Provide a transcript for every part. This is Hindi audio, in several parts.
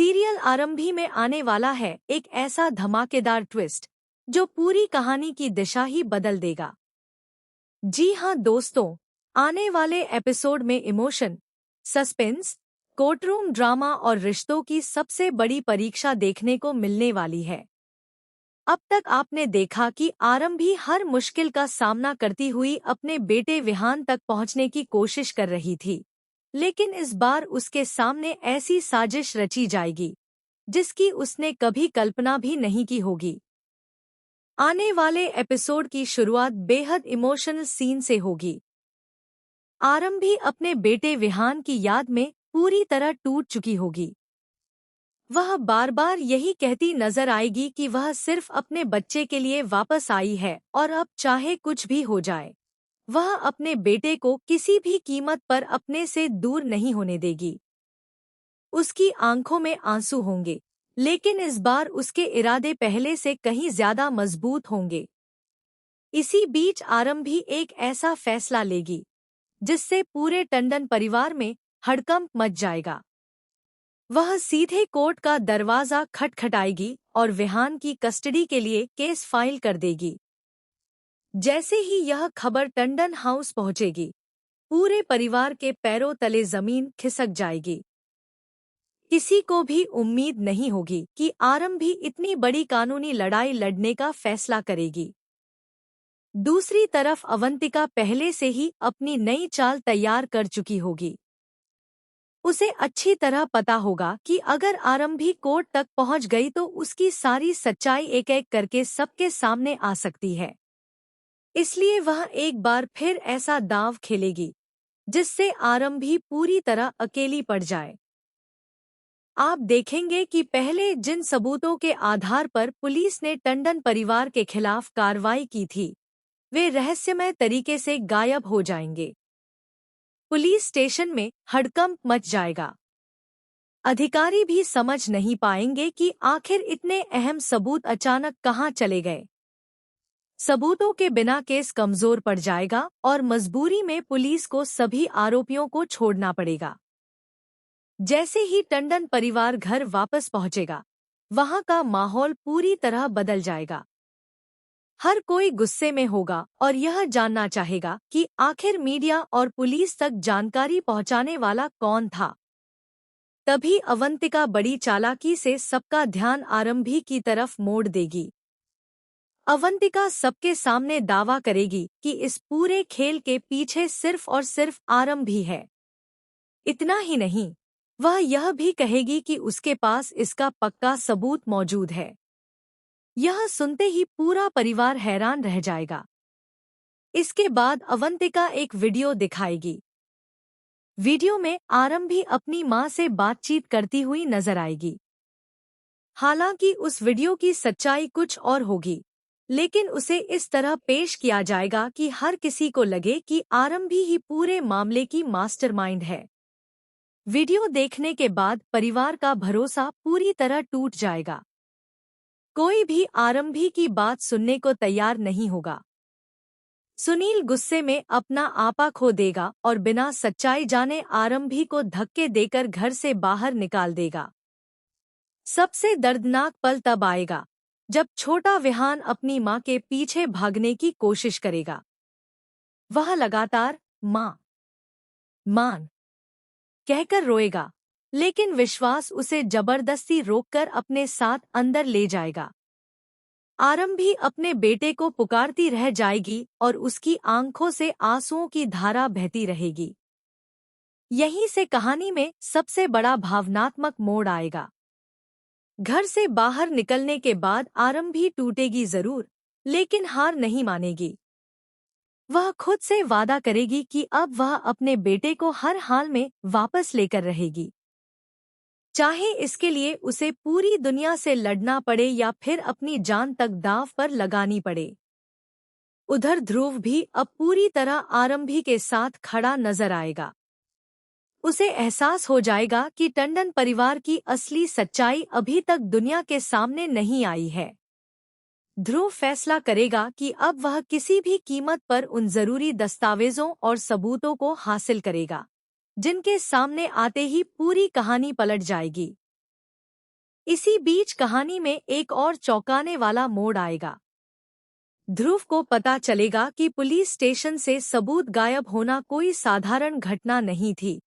सीरियल आरंभी में आने वाला है एक ऐसा धमाकेदार ट्विस्ट जो पूरी कहानी की दिशा ही बदल देगा। जी हाँ दोस्तों, आने वाले एपिसोड में इमोशन, सस्पेंस, कोर्टरूम ड्रामा और रिश्तों की सबसे बड़ी परीक्षा देखने को मिलने वाली है। अब तक आपने देखा कि आरंभी हर मुश्किल का सामना करती हुई अपने बेटे विहान तक पहुंचने की कोशिश कर रही थी, लेकिन इस बार उसके सामने ऐसी साजिश रची जाएगी जिसकी उसने कभी कल्पना भी नहीं की होगी। आने वाले एपिसोड की शुरुआत बेहद इमोशनल सीन से होगी। आरंभी अपने बेटे विहान की याद में पूरी तरह टूट चुकी होगी। वह बार बार यही कहती नजर आएगी कि वह सिर्फ अपने बच्चे के लिए वापस आई है और अब चाहे कुछ भी हो जाए, वह अपने बेटे को किसी भी कीमत पर अपने से दूर नहीं होने देगी। उसकी आंखों में आंसू होंगे, लेकिन इस बार उसके इरादे पहले से कहीं ज्यादा मजबूत होंगे। इसी बीच आरंभी एक ऐसा फैसला लेगी जिससे पूरे टंडन परिवार में हड़कंप मच जाएगा। वह सीधे कोर्ट का दरवाजा खटखटाएगी और विहान की कस्टडी के लिए केस फाइल कर देगी। जैसे ही यह खबर टंडन हाउस पहुंचेगी, पूरे परिवार के पैरों तले जमीन खिसक जाएगी। किसी को भी उम्मीद नहीं होगी कि आरंभी इतनी बड़ी कानूनी लड़ाई लड़ने का फैसला करेगी। दूसरी तरफ अवंतिका पहले से ही अपनी नई चाल तैयार कर चुकी होगी। उसे अच्छी तरह पता होगा कि अगर आरंभी कोर्ट तक पहुंच गई तो उसकी सारी सच्चाई एक एक करके सबके सामने आ सकती है। इसलिए वह एक बार फिर ऐसा दांव खेलेगी जिससे आरंभी पूरी तरह अकेली पड़ जाए। आप देखेंगे कि पहले जिन सबूतों के आधार पर पुलिस ने टंडन परिवार के खिलाफ कार्रवाई की थी, वे रहस्यमय तरीके से गायब हो जाएंगे। पुलिस स्टेशन में हड़कंप मच जाएगा। अधिकारी भी समझ नहीं पाएंगे कि आखिर इतने अहम सबूत अचानक कहां चले गए। सबूतों के बिना केस कमजोर पड़ जाएगा और मजबूरी में पुलिस को सभी आरोपियों को छोड़ना पड़ेगा। जैसे ही टंडन परिवार घर वापस पहुंचेगा, वहां का माहौल पूरी तरह बदल जाएगा। हर कोई गुस्से में होगा और यह जानना चाहेगा कि आखिर मीडिया और पुलिस तक जानकारी पहुंचाने वाला कौन था। तभी अवंतिका बड़ी चालाकी से सबका ध्यान आरंभी की तरफ मोड़ देगी। अवंतिका सबके सामने दावा करेगी कि इस पूरे खेल के पीछे सिर्फ और सिर्फ आरंभी है। इतना ही नहीं, वह यह भी कहेगी कि उसके पास इसका पक्का सबूत मौजूद है। यह सुनते ही पूरा परिवार हैरान रह जाएगा। इसके बाद अवंतिका एक वीडियो दिखाएगी। वीडियो में आरंभी अपनी मां से बातचीत करती हुई नजर आएगी। हालांकि उस वीडियो की सच्चाई कुछ और होगी, लेकिन उसे इस तरह पेश किया जाएगा कि हर किसी को लगे कि आरंभी ही पूरे मामले की मास्टरमाइंड है। वीडियो देखने के बाद परिवार का भरोसा पूरी तरह टूट जाएगा। कोई भी आरंभी की बात सुनने को तैयार नहीं होगा। सुनील गुस्से में अपना आपा खो देगा और बिना सच्चाई जाने आरंभी को धक्के देकर घर से बाहर निकाल देगा। सबसे दर्दनाक पल तब आएगा जब छोटा विहान अपनी मां के पीछे भागने की कोशिश करेगा। वह लगातार मां, मां कहकर रोएगा, लेकिन विश्वास उसे जबरदस्ती रोककर अपने साथ अंदर ले जाएगा। आरंभी अपने बेटे को पुकारती रह जाएगी और उसकी आंखों से आंसुओं की धारा बहती रहेगी। यहीं से कहानी में सबसे बड़ा भावनात्मक मोड़ आएगा। घर से बाहर निकलने के बाद आरंभी टूटेगी जरूर, लेकिन हार नहीं मानेगी। वह खुद से वादा करेगी कि अब वह अपने बेटे को हर हाल में वापस लेकर रहेगी, चाहे इसके लिए उसे पूरी दुनिया से लड़ना पड़े या फिर अपनी जान तक दांव पर लगानी पड़े। उधर ध्रुव भी अब पूरी तरह आरंभी के साथ खड़ा नजर आएगा। उसे एहसास हो जाएगा कि टंडन परिवार की असली सच्चाई अभी तक दुनिया के सामने नहीं आई है। ध्रुव फैसला करेगा कि अब वह किसी भी कीमत पर उन जरूरी दस्तावेजों और सबूतों को हासिल करेगा जिनके सामने आते ही पूरी कहानी पलट जाएगी। इसी बीच कहानी में एक और चौंकाने वाला मोड़ आएगा। ध्रुव को पता चलेगा कि पुलिस स्टेशन से सबूत गायब होना कोई साधारण घटना नहीं थी,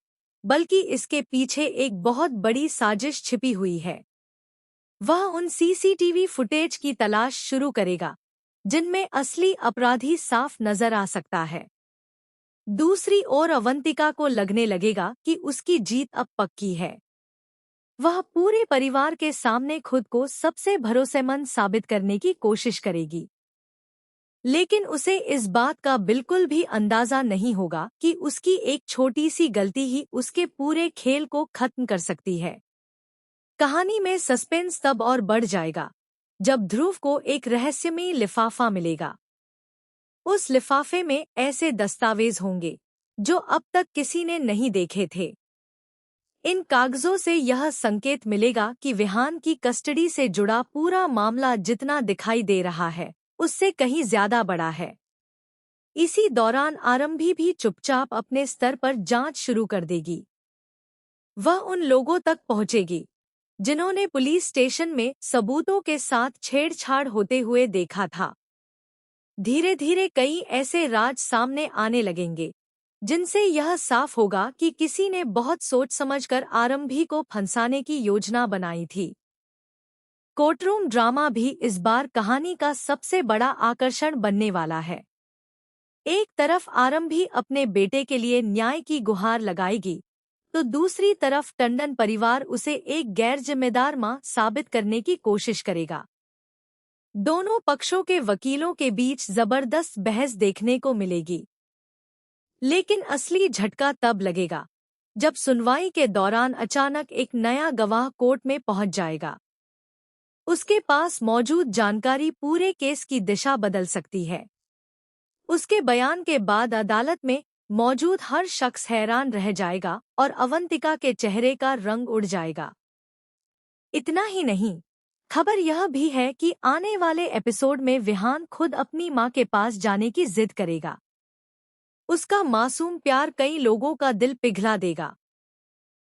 बल्कि इसके पीछे एक बहुत बड़ी साजिश छिपी हुई है। वह उन सीसीटीवी फुटेज की तलाश शुरू करेगा जिनमें असली अपराधी साफ नजर आ सकता है। दूसरी ओर अवंतिका को लगने लगेगा कि उसकी जीत अब पक्की है। वह पूरे परिवार के सामने खुद को सबसे भरोसेमंद साबित करने की कोशिश करेगी, लेकिन उसे इस बात का बिल्कुल भी अंदाजा नहीं होगा कि उसकी एक छोटी सी गलती ही उसके पूरे खेल को खत्म कर सकती है। कहानी में सस्पेंस तब और बढ़ जाएगा जब ध्रुव को एक रहस्यमयी लिफाफा मिलेगा। उस लिफाफे में ऐसे दस्तावेज होंगे जो अब तक किसी ने नहीं देखे थे। इन कागजों से यह संकेत मिलेगा कि विहान की कस्टडी से जुड़ा पूरा मामला जितना दिखाई दे रहा है उससे कहीं ज्यादा बड़ा है। इसी दौरान आरंभी भी चुपचाप अपने स्तर पर जांच शुरू कर देगी। वह उन लोगों तक पहुंचेगी जिन्होंने पुलिस स्टेशन में सबूतों के साथ छेड़छाड़ होते हुए देखा था। धीरे धीरे कई ऐसे राज सामने आने लगेंगे जिनसे यह साफ होगा कि किसी ने बहुत सोच समझकर आरंभी को फंसाने की योजना बनाई थी। कोर्टरूम ड्रामा भी इस बार कहानी का सबसे बड़ा आकर्षण बनने वाला है। एक तरफ आरंभी अपने बेटे के लिए न्याय की गुहार लगाएगी, तो दूसरी तरफ टंडन परिवार उसे एक गैर जिम्मेदार मां साबित करने की कोशिश करेगा। दोनों पक्षों के वकीलों के बीच जबरदस्त बहस देखने को मिलेगी, लेकिन असली झटका तब लगेगा जब सुनवाई के दौरान अचानक एक नया गवाह कोर्ट में पहुंच जाएगा। उसके पास मौजूद जानकारी पूरे केस की दिशा बदल सकती है। उसके बयान के बाद अदालत में मौजूद हर शख्स हैरान रह जाएगा और अवंतिका के चेहरे का रंग उड़ जाएगा। इतना ही नहीं, खबर यह भी है कि आने वाले एपिसोड में विहान खुद अपनी मां के पास जाने की जिद करेगा। उसका मासूम प्यार कई लोगों का दिल पिघला देगा।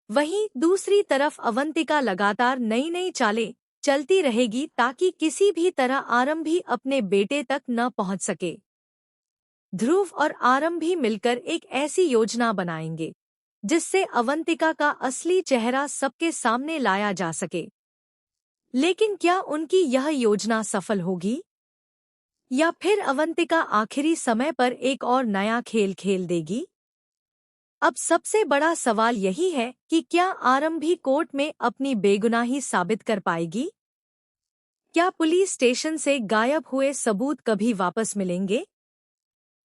वहीं दूसरी तरफ अवंतिका लगातार नई नई चालें चलती रहेगी ताकि किसी भी तरह आरंभी अपने बेटे तक न पहुंच सके। ध्रुव और आरंभी मिलकर एक ऐसी योजना बनाएंगे जिससे अवंतिका का असली चेहरा सबके सामने लाया जा सके। लेकिन क्या उनकी यह योजना सफल होगी, या फिर अवंतिका आखिरी समय पर एक और नया खेल खेल देगी? अब सबसे बड़ा सवाल यही है कि क्या आरंभी कोर्ट में अपनी बेगुनाही साबित कर पाएगी? क्या पुलिस स्टेशन से गायब हुए सबूत कभी वापस मिलेंगे?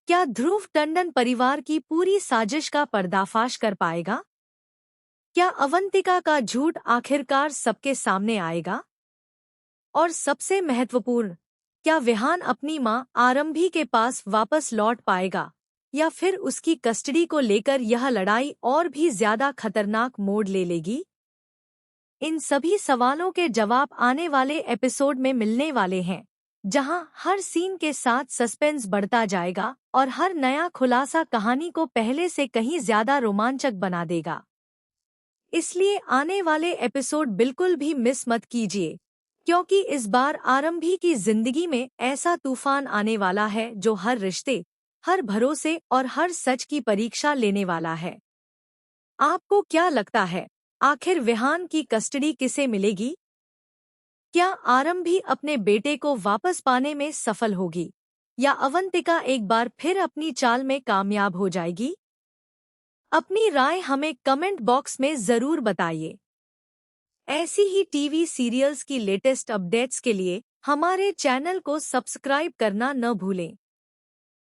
क्या ध्रुव टंडन परिवार की पूरी साजिश का पर्दाफाश कर पाएगा? क्या अवंतिका का झूठ आखिरकार सबके सामने आएगा? और सबसे महत्वपूर्ण, क्या विहान अपनी मां आरंभी के पास वापस लौट पाएगा, या फिर उसकी कस्टडी को लेकर यह लड़ाई और भी ज्यादा खतरनाक मोड़ ले लेगी? इन सभी सवालों के जवाब आने वाले एपिसोड में मिलने वाले हैं, जहां हर सीन के साथ सस्पेंस बढ़ता जाएगा और हर नया खुलासा कहानी को पहले से कहीं ज्यादा रोमांचक बना देगा। इसलिए आने वाले एपिसोड बिल्कुल भी मिस मत कीजिए, क्योंकि इस बार आरंभी की जिंदगी में ऐसा तूफान आने वाला है जो हर रिश्ते, हर भरोसे और हर सच की परीक्षा लेने वाला है। आपको क्या लगता है, आखिर विहान की कस्टडी किसे मिलेगी? क्या आरंभी अपने बेटे को वापस पाने में सफल होगी, या अवंतिका एक बार फिर अपनी चाल में कामयाब हो जाएगी? अपनी राय हमें कमेंट बॉक्स में जरूर बताइए। ऐसी ही टीवी सीरियल्स की लेटेस्ट अपडेट्स के लिए हमारे चैनल को सब्सक्राइब करना न भूलें।